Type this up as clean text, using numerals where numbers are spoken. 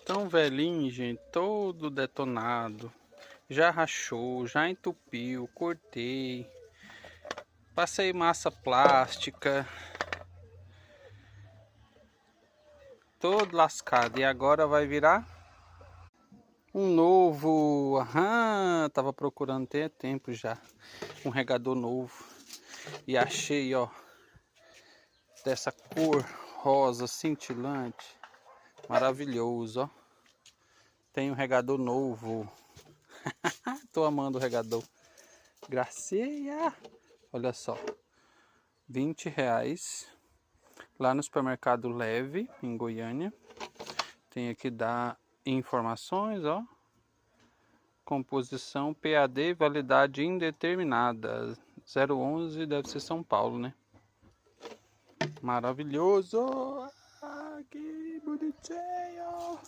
Tão velhinho, gente, todo detonado. Já rachou, já entupiu, cortei. Passei massa plástica. Todo lascado. E agora vai virar um novo. Tava procurando ter tempo já. Um regador novo. E achei, ó, dessa cor rosa cintilante. Maravilhoso, ó. Tem um regador novo. Tô amando o regador. Gracinha. Olha só. R$ 20. Lá no supermercado Leve, em Goiânia. Tem aqui da informações, ó. Composição PAD, validade indeterminada. 011 deve ser São Paulo, né? Maravilhoso! Ah, que bonitinho!